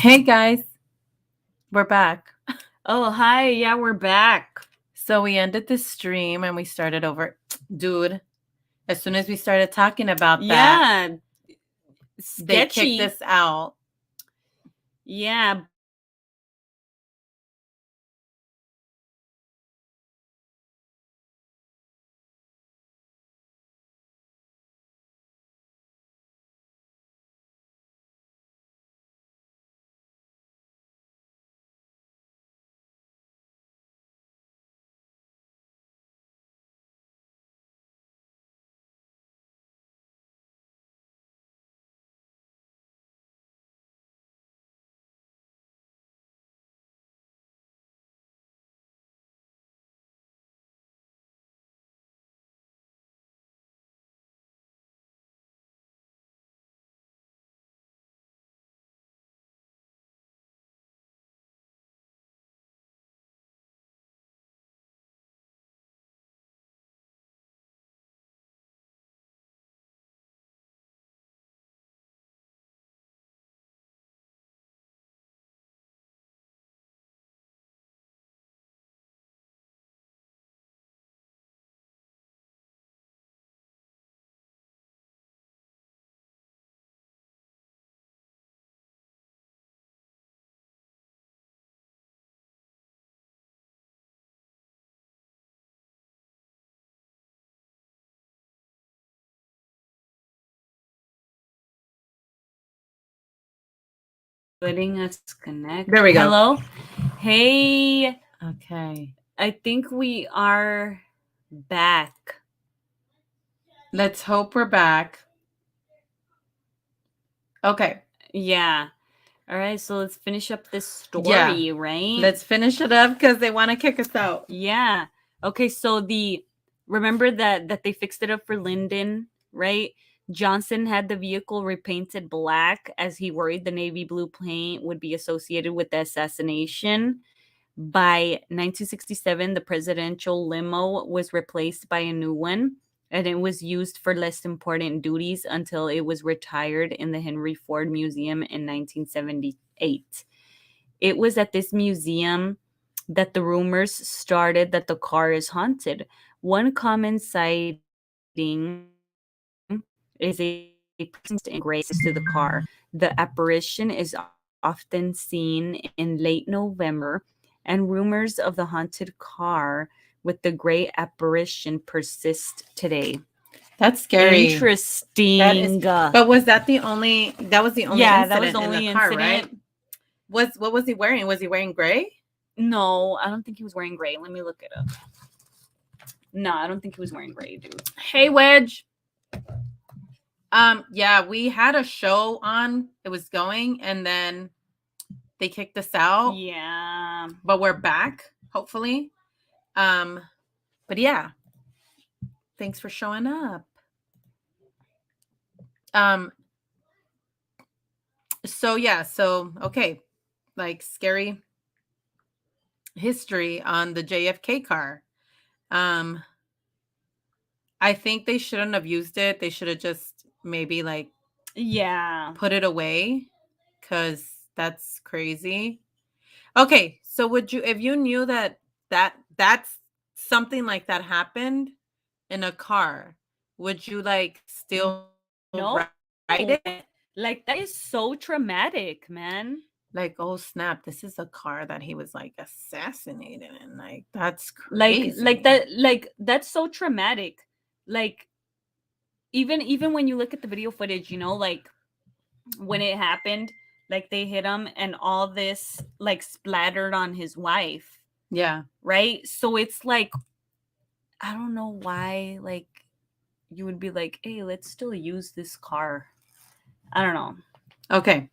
Hey guys, we're back. Oh, hi. Yeah, we're back. So we ended this stream and we started over. Dude, as soon as we started talking about that, Yeah, they kicked sketchy. us out. Yeah, letting us connect. There we go. Hello. Hey, Okay. I think we are back. Let's hope we're back. Okay. Yeah. All right, so let's finish up this story, Yeah. right? Let's finish it up because they want to kick us out. Yeah. Okay, so remember that they fixed it up for Lyndon, right? Johnson had the vehicle repainted black as he worried the navy blue paint would be associated with the assassination. By 1967, the presidential limo was replaced by a new one, and it was used for less important duties until it was retired in the Henry Ford Museum in 1978. It was at this museum that the rumors started that the car is haunted. One common sighting is a presence in gray next to the car. The apparition is often seen in late November, and rumors of the haunted car with the gray apparition persist today. That's scary. That is. Interesting. But was that the only? That was the only Yeah, that was incident the in the only car, right? incident. What was he wearing? Was he wearing gray? No, I don't think he was wearing gray. Let me look it up. No, I don't think he was wearing gray, dude. Hey Wedge. Yeah, we had a show on. It was going, and then they kicked us out. Yeah. But we're back, hopefully. But yeah, thanks for showing up. So yeah, so okay, like scary history on the JFK car. Um, I think they shouldn't have used it. They should have just maybe like put it away because that's crazy. Okay, so would you, if you knew that's something like that happened in a car, would you like still No. ride it? Like that is so traumatic, man. Like, oh snap, this is a car that he was like assassinated in. Like, that's crazy. Like that's so traumatic. Like even when you look at the video footage, like when it happened, like they hit him and all this like splattered on his wife. Yeah. Right? So it's like I don't know why like you would be like, "Hey, let's still use this car." I don't know. Okay.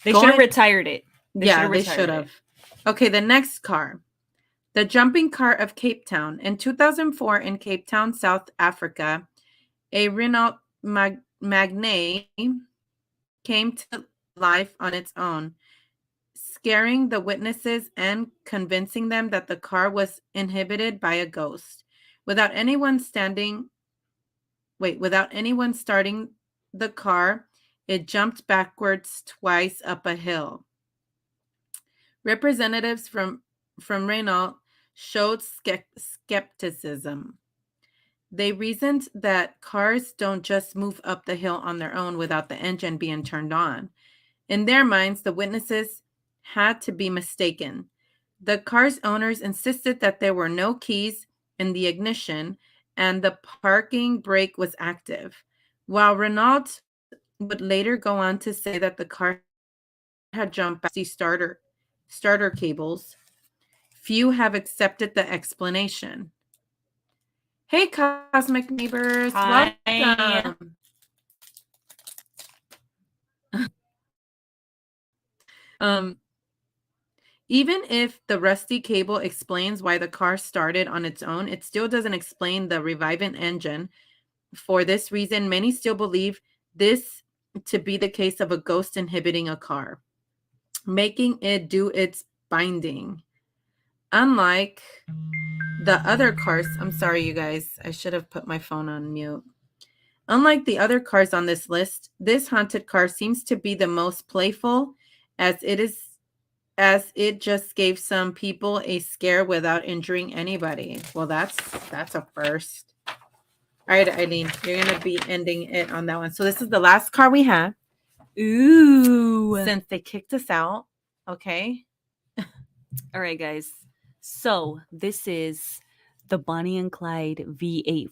They should have retired it. They should have. Okay, the next car. The jumping car of Cape Town. In 2004 in Cape Town, South Africa, a Renault Magne came to life on its own, scaring the witnesses and convincing them that the car was inhabited by a ghost. Without anyone starting the car, it jumped backwards twice up a hill. Representatives from Renault showed skepticism. They reasoned that cars don't just move up the hill on their own without the engine being turned on. In their minds, the witnesses had to be mistaken. The car's owners insisted that there were no keys in the ignition and the parking brake was active. While Renault would later go on to say that the car had jumped the starter cables, few have accepted the explanation. Hey, cosmic neighbors, Hi. welcome. Even if the rusty cable explains why the car started on its own, it still doesn't explain the reviving engine. For this reason, many still believe this to be the case of a ghost inhibiting a car, making it do its binding. Unlike the other cars, I'm sorry, you guys, I should have put my phone on mute. Unlike the other cars on this list, this haunted car seems to be the most playful, as it just gave some people a scare without injuring anybody. Well, that's a first. All right, Eileen, you're gonna be ending it on that one. So this is the last car we have. Ooh. Since they kicked us out. Okay. All right, guys. So this is the Bonnie and Clyde V8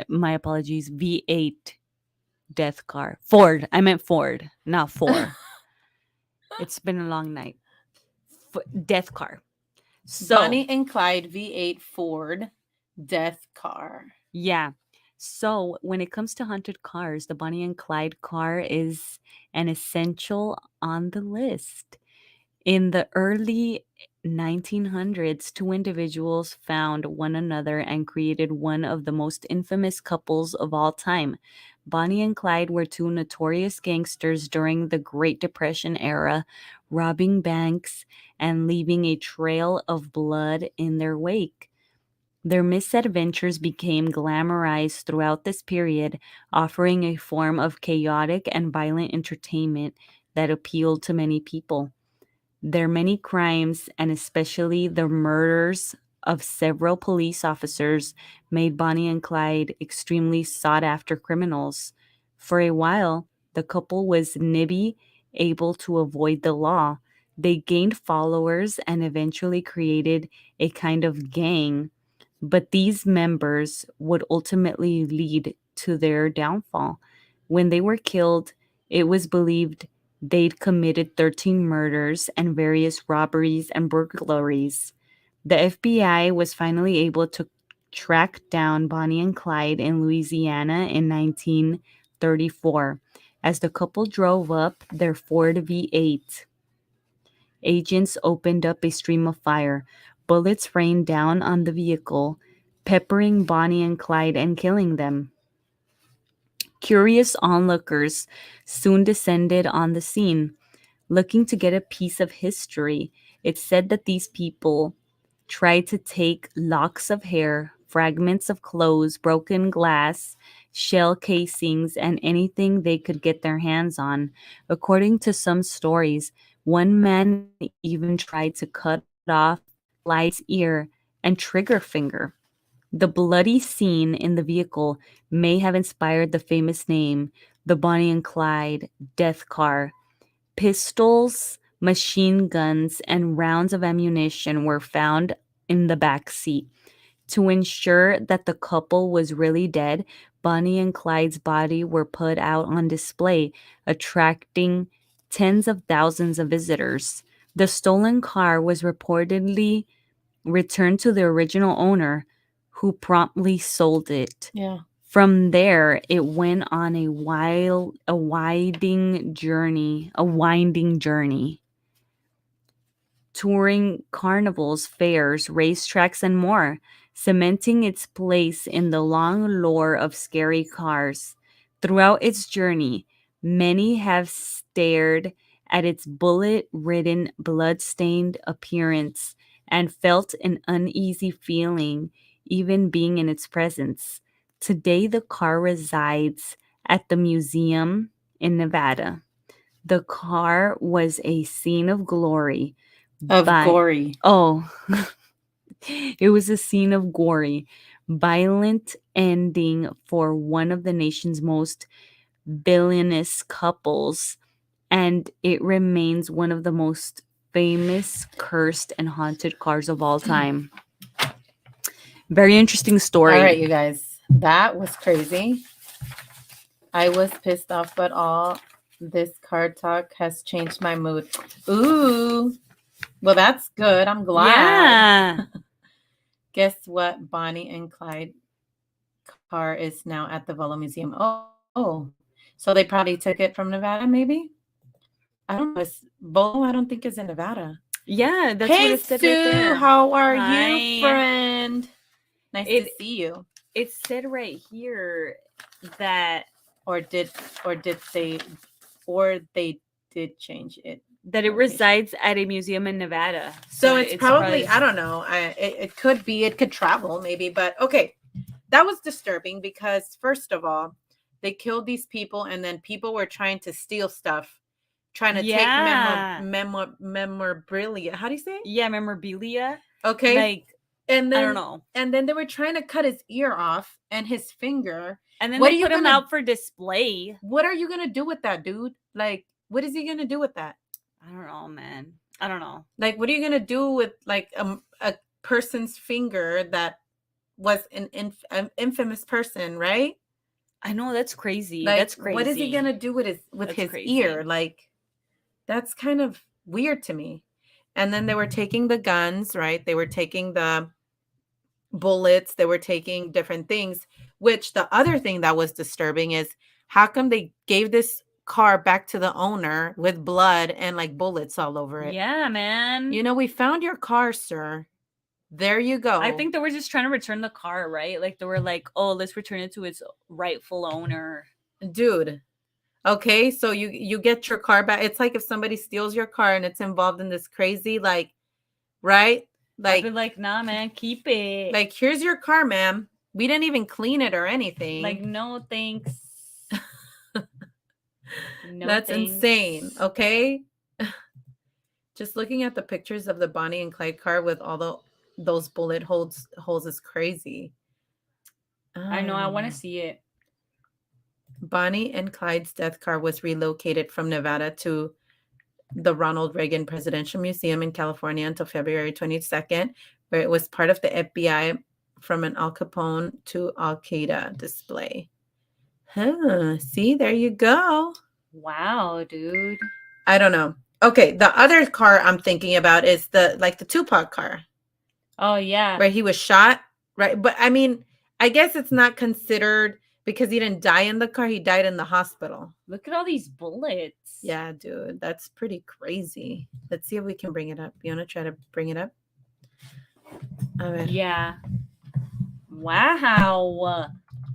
my apologies, V8 death car. Ford. I meant Ford, not Ford. It's been a long night. Death car. So Bonnie and Clyde V8 Ford death car. yeah. So when it comes to haunted cars, the Bonnie and Clyde car is an essential on the list. In the early 1900s, two individuals found one another and created one of the most infamous couples of all time. Bonnie and Clyde were two notorious gangsters during the Great Depression era, robbing banks and leaving a trail of blood in their wake. Their misadventures became glamorized throughout this period, offering a form of chaotic and violent entertainment that appealed to many people. Their many crimes, and especially the murders of several police officers, made Bonnie and Clyde extremely sought after criminals. For a while, the couple was nibby, able to avoid the law. They gained followers and eventually created a kind of gang, but these members would ultimately lead to their downfall. When they were killed, it was believed they'd committed 13 murders and various robberies and burglaries. The FBI was finally able to track down Bonnie and Clyde in Louisiana in 1934 as the couple drove up their Ford V8. Agents opened up a stream of fire. Bullets rained down on the vehicle, peppering Bonnie and Clyde and killing them. Curious onlookers soon descended on the scene, looking to get a piece of history. It's said that these people tried to take locks of hair, fragments of clothes, broken glass, shell casings, and anything they could get their hands on. According to some stories, one man even tried to cut off Clyde's ear and trigger finger. The bloody scene in the vehicle may have inspired the famous name, the Bonnie and Clyde death car. Pistols, machine guns, and rounds of ammunition were found in the back seat. To ensure that the couple was really dead, Bonnie and Clyde's body were put out on display, attracting tens of thousands of visitors. The stolen car was reportedly returned to the original owner, who promptly sold it. Yeah. From there, it went on a winding journey, touring carnivals, fairs, racetracks, and more, cementing its place in the long lore of scary cars. Throughout its journey, many have stared at its bullet-ridden, blood-stained appearance and felt an uneasy feeling even being in its presence. Today, the car resides at the museum in Nevada. The car was a scene of glory. Of by- gory. Oh, it was a scene of gory, violent ending for one of the nation's most villainous couples, and it remains one of the most famous cursed and haunted cars of all time. Very interesting story. All right, you guys. That was crazy. I was pissed off, but all this card talk has changed my mood. Ooh. Well, that's good. I'm glad. Yeah. Guess what? Bonnie and Clyde car is now at the Volo Museum. Oh. So they probably took it from Nevada, maybe? I don't know. Volo, I don't think is in Nevada. Yeah, that's Hey, what it said Sue, right there. how are Hi. you, friend? Nice to see you. It said right here that they did change it. That it resides at a museum in Nevada. So it's probably, I don't know. It could be, it could travel maybe, but okay. That was disturbing because first of all, they killed these people and then people were trying to steal stuff, trying to take memorabilia. How do you say it? Yeah, memorabilia. Okay. Like, and then I don't know. And then they were trying to cut his ear off and his finger. And then they put him out for display. What are you going to do with that, dude? Like, what is he going to do with that? I don't know, man. I don't know. Like, what are you going to do with like a person's finger that was an infamous person, right? I know, that's crazy. Like, that's crazy. What is he going to do with his ear? Like, that's kind of weird to me. And then they were taking the guns, right? They were taking the bullets. They were taking different things, which the other thing that was disturbing is how come they gave this car back to the owner with blood and like bullets all over it? Yeah, man. We found your car, sir. There you go. I think they were just trying to return the car, right? Like they were like, oh, let's return it to its rightful owner. Dude. Okay, so you get your car back. It's like if somebody steals your car and it's involved in this crazy, like, right? Like, I'd be like, nah, man, keep it. Like, here's your car, ma'am. We didn't even clean it or anything. Like, no thanks. No, that's thanks. Insane. Okay. Just looking at the pictures of the Bonnie and Clyde car with all those bullet holes is crazy. I know. I want to see it. Bonnie and Clyde's death car was relocated from Nevada to the Ronald Reagan Presidential Museum in California until February 22nd, where it was part of the FBI from an Al Capone to Al Qaeda display. See, there you go. Wow, dude. I don't know. Okay, the other car I'm thinking about is the Tupac car. Oh, yeah. Where he was shot, right? But I mean, I guess it's not considered because he didn't die in the car. He died in the hospital. Look at all these bullets. Yeah, dude. That's pretty crazy. Let's see if we can bring it up. You want to try to bring it up? Yeah. Wow.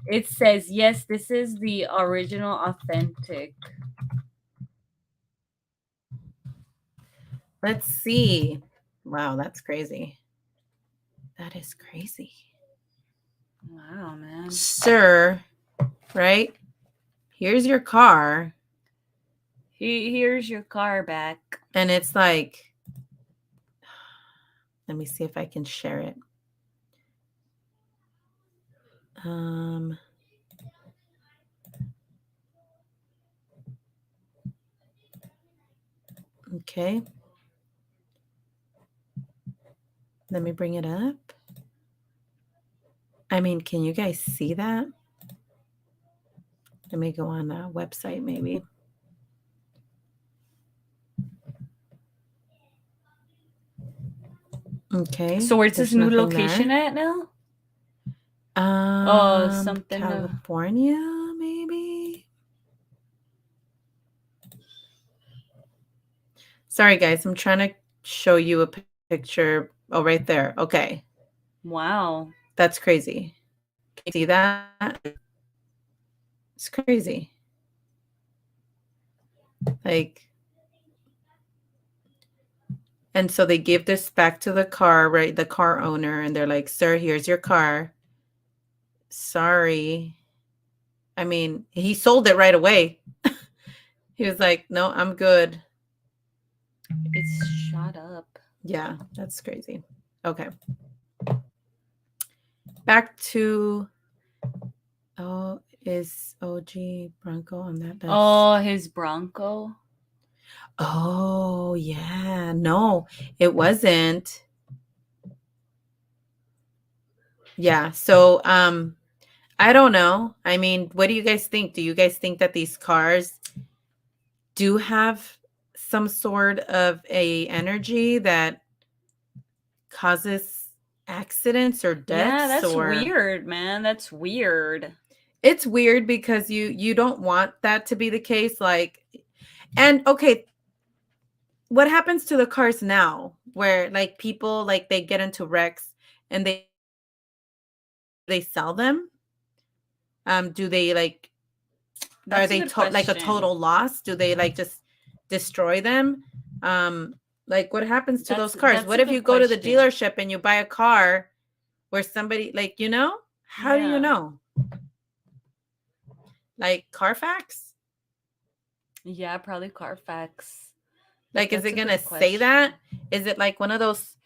It says, yes, this is the original authentic. Let's see. Wow, that's crazy. That is crazy. Wow, man. Sir, right? Here's your car. Here's your car back. And it's like, let me see if I can share it. Okay. Let me bring it up. I mean, can you guys see that? Let me go on a website maybe. Okay. So where's this new location at now? Something California, maybe. Sorry, guys. I'm trying to show you a picture. Oh, right there. Okay. Wow. That's crazy. Can you see that? It's crazy. Like, and so they give this back to the car, right? The car owner, and they're like, sir, here's your car. Sorry. I mean, he sold it right away. He was like, no, I'm good. It's shot up. Yeah, that's crazy. Okay. Back to is OG Bronco on that list? Oh, his Bronco. Oh, yeah. No, it wasn't. Yeah. So, I don't know. I mean, what do you guys think? Do you guys think that these cars do have some sort of a energy that causes accidents or deaths? Yeah, that's or weird, man. That's weird. It's weird because you don't want that to be the case. Like, and okay, what happens to the cars now where like people like they get into wrecks and they sell them? Do they like are That's a they good like a question. total loss? Do they like just destroy them? Like what happens to those cars? That's What a if you good go to the question. dealership and you buy a car where somebody like how do you Yeah. know? Like Carfax? Yeah, probably Carfax. Like, is That's it a gonna good say that? Is it like one of those?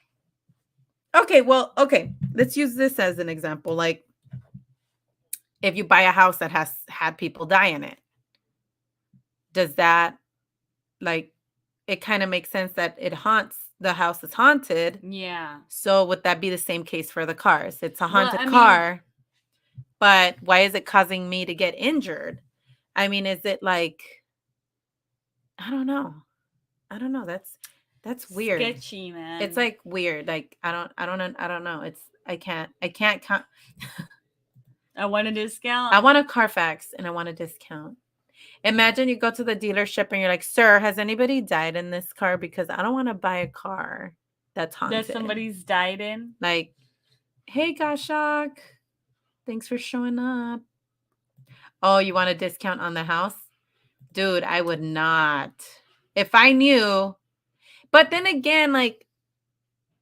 Okay, well, okay. Let's use this as an example. Like, if you buy a house that has had people die in it, does that like it kind of makes sense that the house is haunted? Yeah. So would that be the same case for the cars? It's a Well, haunted I mean, car, but why is it causing me to get injured? I mean, is it like I don't know. I don't know. That's weird. sketchy, man. It's like weird. Like I don't know. It's I can't count. I want a discount. I want a Carfax and I want a discount. Imagine you go to the dealership and you're like, "Sir, has anybody died in this car? Because I don't want to buy a car that's haunted." That somebody's died in. Like, hey, Goshak, thanks for showing up. Oh, you want a discount on the house? Dude, I would not. If I knew. But then again, like,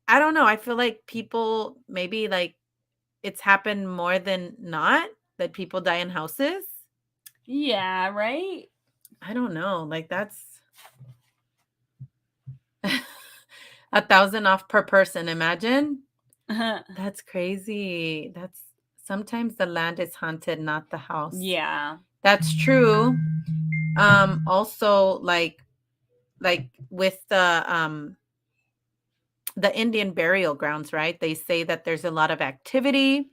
I don't know. I feel like people maybe like it's happened more than not that people die in houses. Yeah, right? I don't know. Like that's 1,000 off per person. Imagine. That's crazy. That's sometimes the land is haunted, not the house. Yeah. That's true. Also like with the Indian burial grounds, right? They say that there's a lot of activity,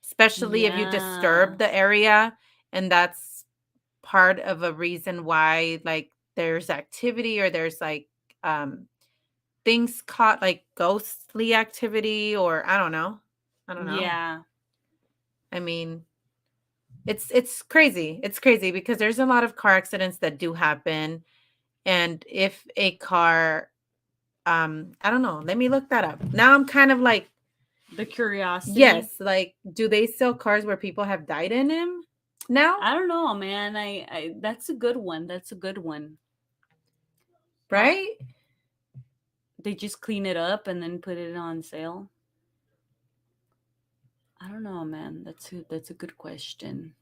especially if you disturb the area, and that's part of a reason why like there's activity or there's like things caught like ghostly activity or I don't know. Yeah. I mean, it's crazy. It's crazy because there's a lot of car accidents that do happen. And if a car, I don't know, let me look that up. Now I'm kind of like, The curiosity. yes, like, do they sell cars where people have died in them now? I don't know, man. I that's a good one. That's a good one. Right? They just clean it up and then put it on sale. I don't know, man. That's a good question.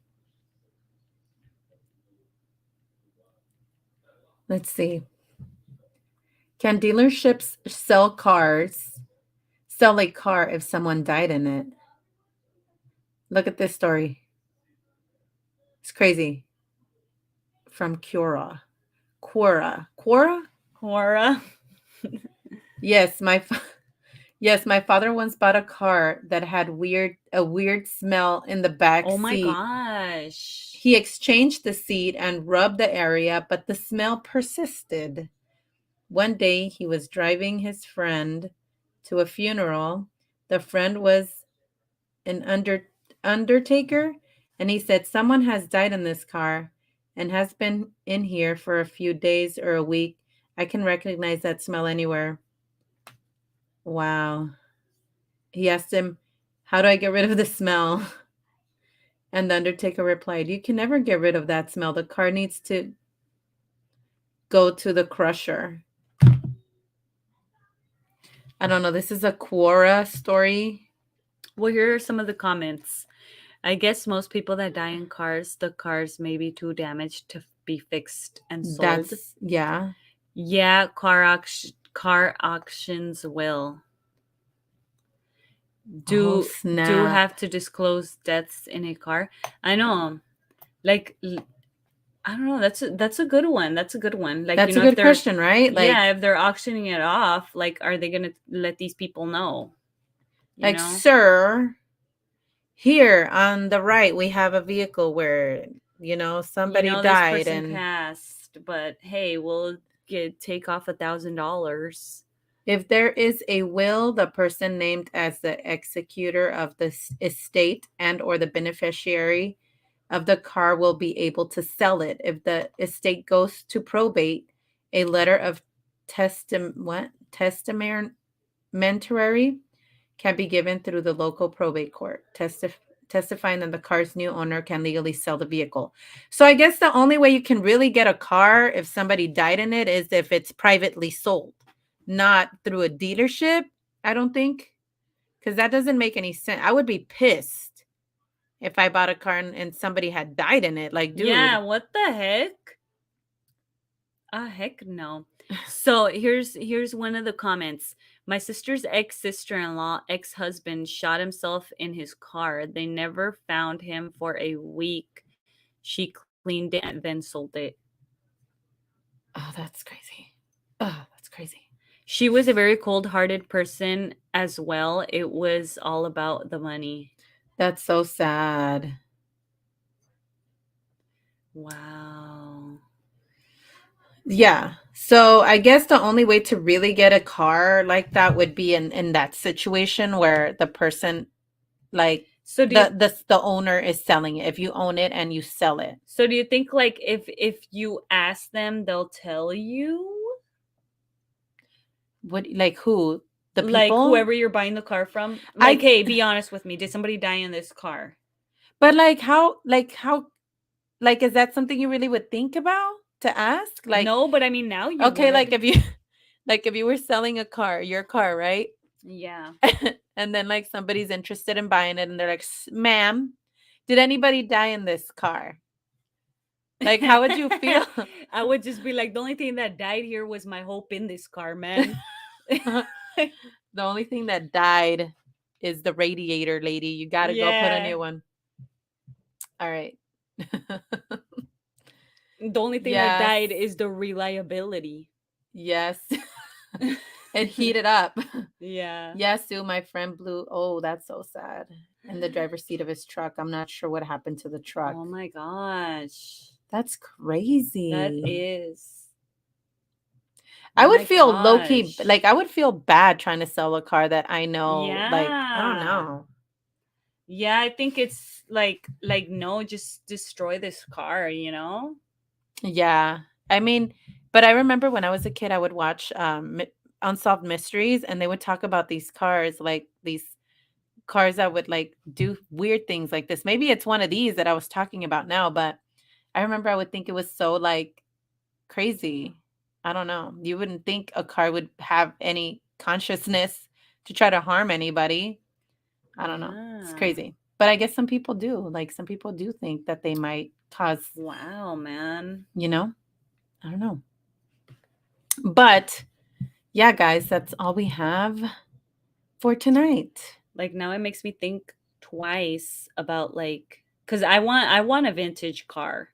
Let's see. Can dealerships sell a car if someone died in it? Look at this story. It's crazy. From Quora. Hora. Yes, my father once bought a car that had a weird smell in the back Oh my seat. gosh. He exchanged the seat and rubbed the area, but the smell persisted. One day he was driving his friend to a funeral. The friend was an undertaker, and he said, "Someone has died in this car and has been in here for a few days or a week. I can recognize that smell anywhere." Wow. He asked him, "How do I get rid of the smell?" And the undertaker replied, "You can never get rid of that smell. The car needs to go to the crusher." I don't know. This is a Quora story. Well, here are some of the comments. I guess most people that die in cars, the cars may be too damaged be fixed and sold. That's yeah. Yeah, car auctions will Oh, do snap. have to disclose deaths in a car. I know. Like I don't know. That's a good one. That's a good one. Like, That's a if good they're question, right? Like, yeah, if they're auctioning it off, like, are they gonna let these people know? You like, know? sir, here on the right we have a vehicle where somebody This died, person and passed, but hey, we'll take off $1,000. if there is a will, the person named as the executor of the estate and or the beneficiary of the car will be able to sell it. If the estate goes to probate, a letter of testamentary can be given through the local probate court, testifying that the car's new owner can legally sell the vehicle. So I guess the only way you can really get a car if somebody died in it is if it's privately sold, not through a dealership, I don't think, because that doesn't make any sense. I would be pissed if I bought a car and somebody had died in it. Like, dude. Yeah, what the heck? Heck no. So here's one of the comments. My sister's ex-sister-in-law, ex-husband shot himself in his car. They never found him for a week. She cleaned it and then sold it. Oh, that's crazy. Oh, that's crazy. She was a very cold-hearted person as well. It was all about the money. That's so sad. Wow. Yeah. So I guess the only way to really get a car like that would be in that situation where the person, like, So the owner is selling it. If you own it and you sell it. So do you think, like, if you ask them, they'll tell you? What, like, who? The people? Like, whoever you're buying the car from? Like, hey, be honest with me. Did somebody die in this car? But how, is that something you really would think about to ask? Like, no, but I mean, now you okay, would. like if you were selling a car, your car, right? Yeah. And then like somebody's interested in buying it and they're like, ma'am, did anybody die in this car? Like, how would you feel? I would just be like, the only thing that died here was my hope in this car, man. The only thing that died is the radiator, lady. You got to go put a new one. All right. The only thing that died is the reliability. Yes. It heated up. Yeah. Yes, Sue, my friend blew. Oh, that's so sad. In the driver's seat of his truck. I'm not sure what happened to the truck. Oh my gosh. That's crazy. That is. I would feel low-key, like, I would feel bad trying to sell a car that I know, like, I don't know. Yeah, I think it's like, no, just destroy this car, you know? Yeah. I mean, but I remember when I was a kid, I would watch Unsolved Mysteries, and they would talk about these cars, like these cars that would like do weird things like this. Maybe it's one of these that I was talking about now, but I remember I would think it was so like crazy. I don't know. You wouldn't think a car would have any consciousness to try to harm anybody. I don't know. It's crazy. But I guess some people do. Like, some people do think that they might cause. Wow, man. I don't know. But yeah, guys, that's all we have for tonight. Like, now it makes me think twice about, like, because I want a vintage car.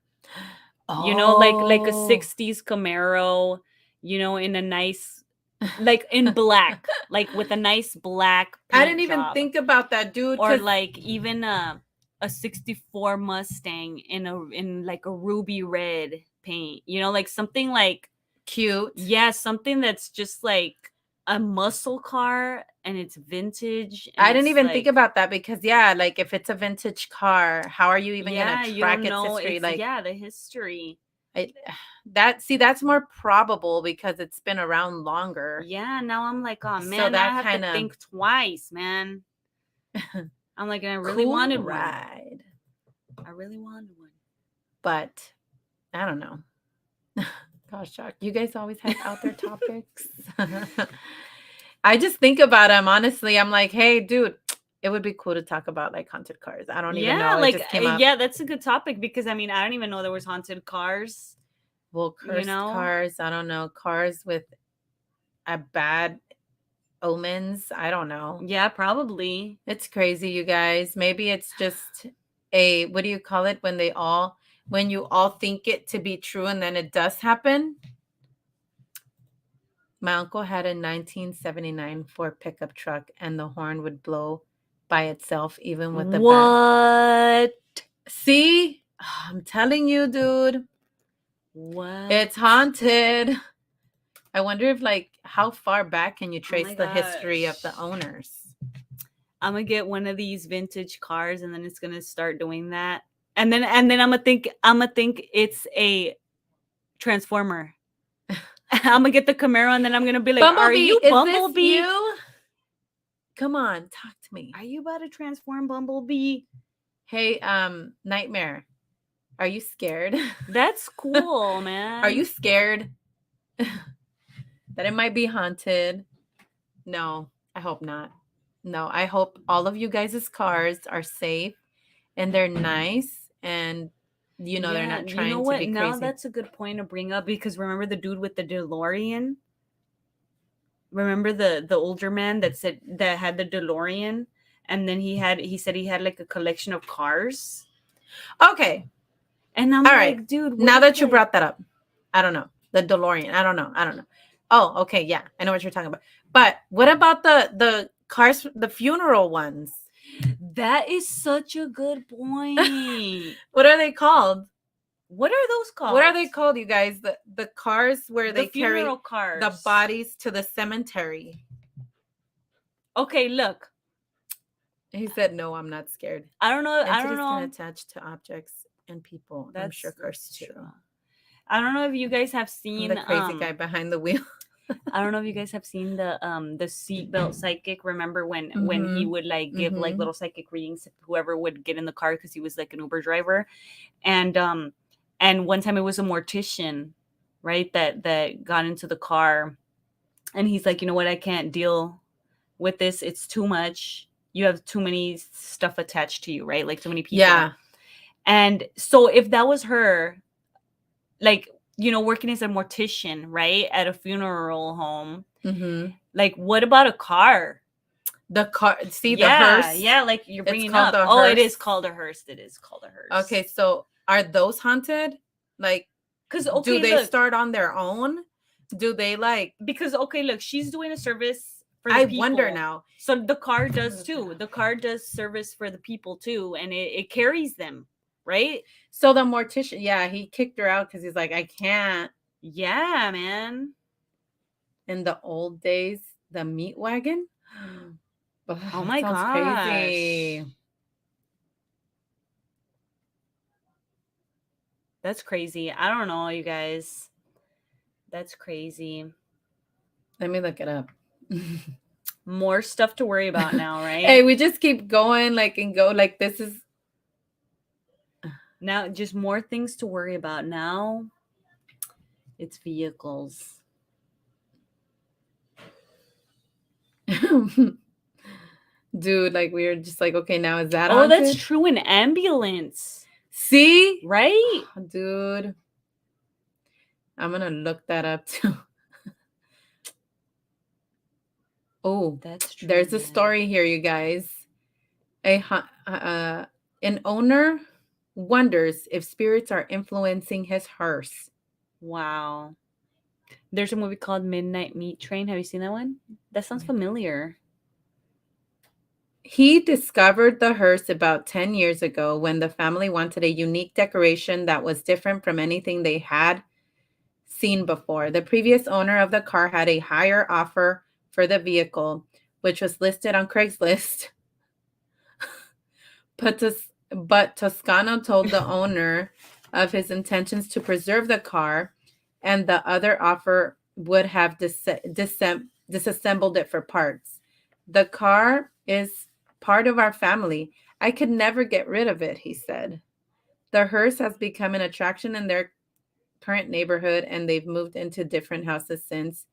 You know, like a 60s Camaro, in a nice, like, in black, like with a nice black paint I didn't even think about that, dude. Or like even a 64 Mustang in like a ruby red paint, like something like cute. Yeah, something that's just like a muscle car and it's vintage. I didn't even think about that because, yeah, like if it's a vintage car, how are you even going to track its history? Like, the history. That's more probable because it's been around longer. Yeah, now I'm like, oh man, so I have to think twice, man. I'm like, I really wanted one. I really wanted one. But I don't know. Gosh, Chuck, you guys always have out there topics. I just think about them, honestly. I'm like, hey, dude, it would be cool to talk about like haunted cars. I don't even know. Like, yeah, that's a good topic because I mean, I don't even know there was haunted cars. Well, cursed cars. I don't know. Cars with a bad omens. I don't know. Yeah, probably. It's crazy, you guys. Maybe it's just what do you call it when you all think it to be true and then it does happen? My uncle had a 1979 Ford pickup truck and the horn would blow by itself even with the What? See? I'm telling you, dude. What? It's haunted. I wonder if how far back can you trace the history of the owners? I'm gonna get one of these vintage cars and then it's gonna start doing that. And then I'm gonna think it's a transformer. I'm gonna get the Camaro and then I'm gonna be like, Bumblebee, are you is Bumblebee? This you? Come on, talk to me. Are you about to transform Bumblebee? Hey, Nightmare, are you scared? That's cool, man. Are you scared that it might be haunted? No, I hope not. No, I hope all of you guys' cars are safe and they're nice and they're not trying to be crazy. Now that's a good point to bring up because remember the dude with the DeLorean? Remember the older man that had the DeLorean and then he said he had like a collection of cars. Okay. And I'm all like, right. dude, now that you brought that up, I don't know. The DeLorean. I don't know. Oh, okay, yeah. I know what you're talking about. But what about the cars, the funeral ones? That is such a good point. What are they called? What are those called? What are they called, you guys? The cars where they carry cars. The bodies to the cemetery. Okay, look. He said, "No, I'm not scared." I don't know. I don't know. Can attach to objects and people. I'm sure cars too. I don't know if you guys have seen the crazy guy behind the wheel. I don't know if you guys have seen the seatbelt psychic. Remember when he would like give like little psychic readings to whoever would get in the car because he was like an Uber driver, and one time it was a mortician, right, that got into the car, and he's like, you know what, I can't deal with this. It's too much. You have too many stuff attached to you, right? Like too many people. Yeah. And so if that was her, like, working as a mortician, right, at a funeral home, like, what about a car? The car, see, the hearse? Yeah, like you're bringing up. Oh, it is called a hearse. It is called a hearse. Okay, so are those haunted? Like, because do they start on their own? Do they because look, she's doing a service for the people. Wonder now. So the car does too. The car does service for the people too, and it carries them, right? So the mortician, yeah, he kicked her out because he's like, I can't. Yeah, man. In the old days, the meat wagon. Oh my gosh. Crazy. That's crazy. I don't know, you guys. That's crazy. Let me look it up. More stuff to worry about now, right? Hey, we just keep going this is now just more things to worry about now. It's vehicles. Dude, like we were just like, okay, now is that haunted? That's true. An ambulance. See? Right? Dude. I'm gonna look that up too. Oh, that's true. There's a story here, you guys. An owner wonders if spirits are influencing his hearse. Wow. There's a movie called Midnight Meat Train. Have you seen that one? That sounds familiar. He discovered the hearse about 10 years ago when the family wanted a unique decoration that was different from anything they had seen before. The previous owner of the car had a higher offer for the vehicle, which was listed on Craigslist. But Toscano told the owner of his intentions to preserve the car, and the other offer would have disassembled it for parts. The car is part of our family. I could never get rid of it, he said. The hearse has become an attraction in their current neighborhood, and they've moved into different houses since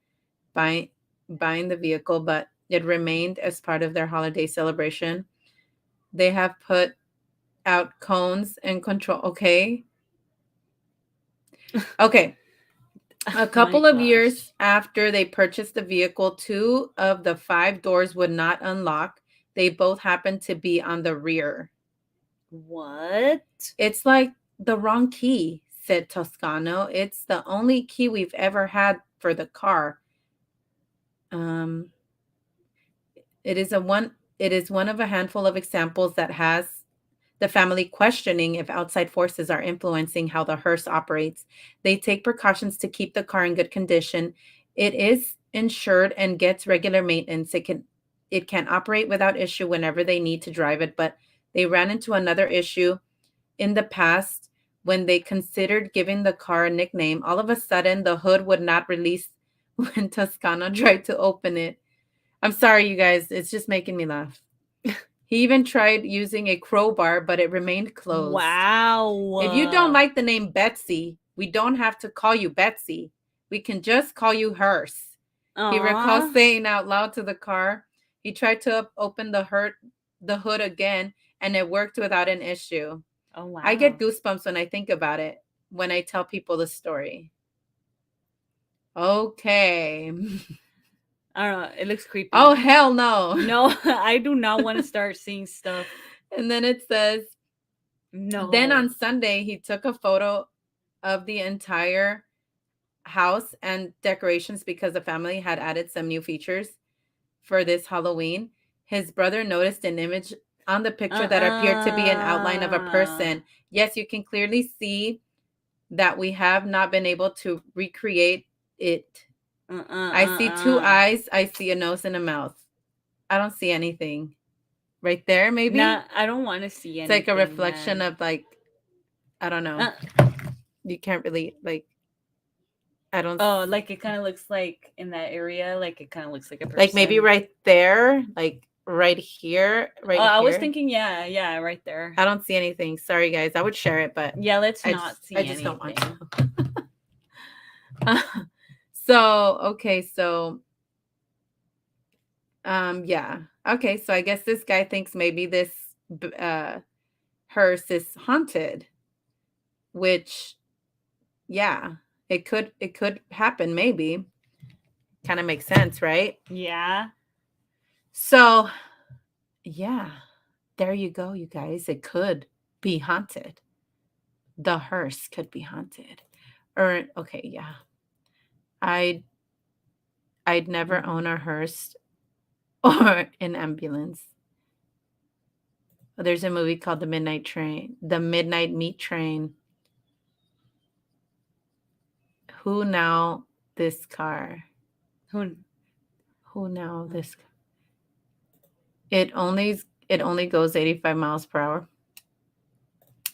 buying the vehicle, but it remained as part of their holiday celebration. They have put out cones and control. Okay. A My couple of gosh. years after they purchased the vehicle, 2 of the 5 doors would not unlock. They both happened to be on the rear. What? It's like the wrong key, said Toscano. It's the only key we've ever had for the car. It is one of a handful of examples that has the family questioning if outside forces are influencing how the hearse operates. They take precautions to keep the car in good condition. It is insured and gets regular maintenance. It can operate without issue whenever they need to drive it, but they ran into another issue in the past when they considered giving the car a nickname. All of a sudden, the hood would not release when Toscano tried to open it. I'm sorry, you guys. It's just making me laugh. He even tried using a crowbar, but it remained closed. Wow. If you don't like the name Betsy, we don't have to call you Betsy. We can just call you Hearse. He recalls saying out loud to the car. He tried to open the hood again, and it worked without an issue. Oh, wow. I get goosebumps when I think about it, when I tell people the story. Okay. I don't know. It looks creepy. Oh, hell no. No, I do not want to start seeing stuff. And then it says, No. Then on Sunday, he took a photo of the entire house and decorations because the family had added some new features for this Halloween. His brother noticed an image on the picture that appeared to be an outline of a person. Yes, you can clearly see that we have not been able to recreate it. I see 2 eyes. I see a nose and a mouth. I don't see anything. Right there, maybe? Nah, I don't want to see anything. It's like a reflection of like, I don't know. You can't really like, I don't. Oh, like it kind of looks like in that area, like it kind of looks like a person. Like maybe right there, like right here, right here. I was thinking, yeah, right there. I don't see anything. Sorry, guys. I would share it, but yeah, let's not see. I just don't want to. So okay, so yeah, okay. So I guess this guy thinks maybe this hearse is haunted, which, yeah, it could happen. Maybe, kind of makes sense, right? Yeah. So, yeah, there you go, you guys. It could be haunted. The hearse could be haunted. Or okay, yeah. I'd never own a hearse or an ambulance. There's a movie called The Midnight Meat Train. Who now this car? Who now this car? It only goes 85 miles per hour.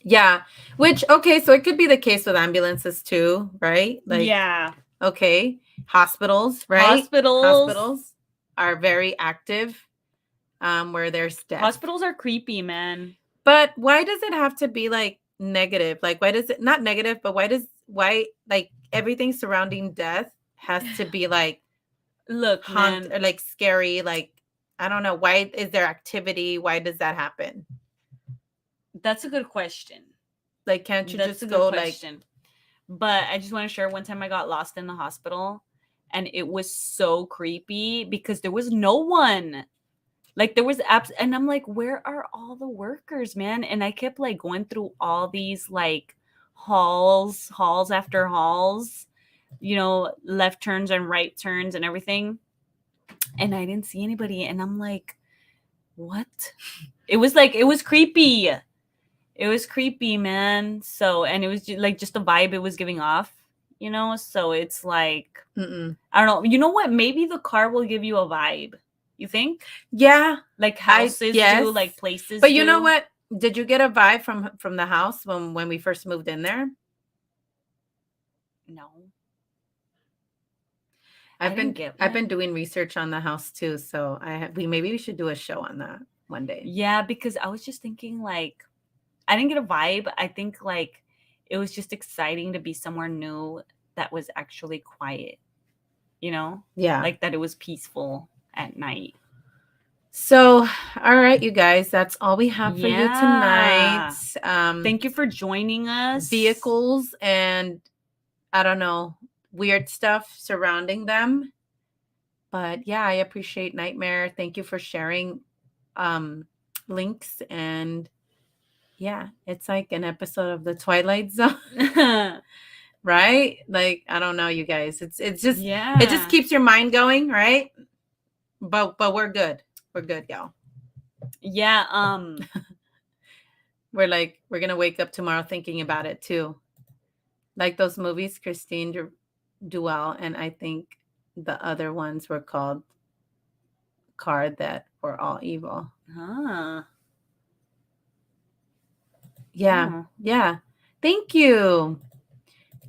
Yeah, which, okay, so it could be the case with ambulances too, right? Like, yeah. Okay. Hospitals, right? Hospitals are very active, where there's death. Hospitals are creepy, man. But why does it have to be like negative? Like, why does it not negative, but why like everything surrounding death has to be like, look, man, or like scary? Like, I don't know. Why is there activity? Why does that happen? That's a good question. Like, can't you just go like? But I just want to share one time I got lost in the hospital and it was so creepy because there was no one. Like there was apps and I'm like, where are all the workers, man? And I kept like going through all these like halls after halls, you know, left turns and right turns and everything. And I didn't see anybody. And I'm like, what? It was creepy. It was creepy, man. So, and it was just the vibe it was giving off, you know? So it's like, I don't know. You know what? Maybe the car will give you a vibe. You think? Yeah. Like houses do, like places But you know what? Did you get a vibe from the house when we first moved in there? No. I've been doing research on the house too, so maybe we should do a show on that one day. Yeah, because I was just thinking like I didn't get a vibe. I think like it was just exciting to be somewhere new that was actually quiet. You know? Yeah. Like that it was peaceful at night. So, all right, you guys, that's all we have for you tonight. Thank you for joining us. Vehicles and I don't know, weird stuff surrounding them. But yeah, I appreciate Nightmare. Thank you for sharing links. And yeah, it's like an episode of the Twilight Zone. Right? Like, I don't know, you guys. It's just it just keeps your mind going, right? But we're good. We're good, y'all. Yeah. We're gonna wake up tomorrow thinking about it too. Like those movies, Christine Duell, and I think the other ones were called Card That Were All Evil. Yeah. Yeah. Thank you.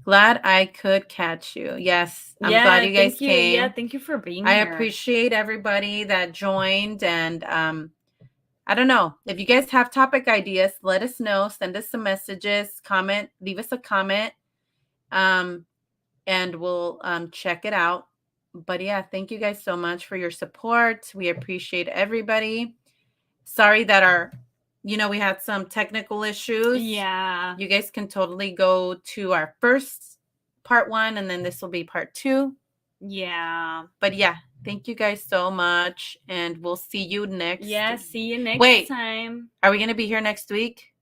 Glad I could catch you. Yes. I'm glad you guys came. Yeah, thank you for being I here. appreciate everybody that joined. And I don't know. If you guys have topic ideas, let us know. Send us some messages, comment, leave us a comment. And we'll check it out. But yeah, thank you guys so much for your support. We appreciate everybody. Sorry that we had some technical issues. Yeah. You guys can totally go to our first part 1, and then this will be part 2. Yeah. But yeah, thank you guys so much, and we'll see you next. Yeah, see you next time. Are we gonna be here next week?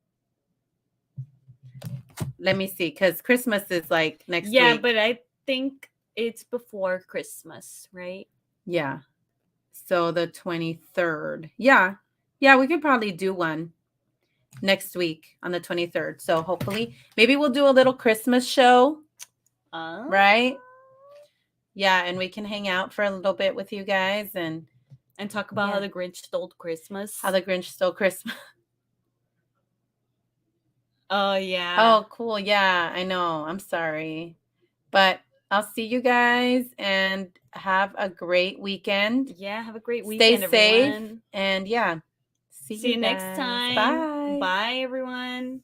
Let me see, because Christmas is like next week. Yeah, but I think it's before Christmas, right? Yeah. So the 23rd. Yeah. Yeah, we could probably do one next week on the 23rd. So hopefully, maybe we'll do a little Christmas show. Right? Yeah, and we can hang out for a little bit with you guys and talk about how the Grinch stole Christmas. How the Grinch stole Christmas. Oh, yeah. Oh, cool. Yeah, I know. I'm sorry. But I'll see you guys and have a great weekend. Yeah, have a great weekend, Stay safe. everyone. And yeah, see you next time. Bye. Bye, everyone.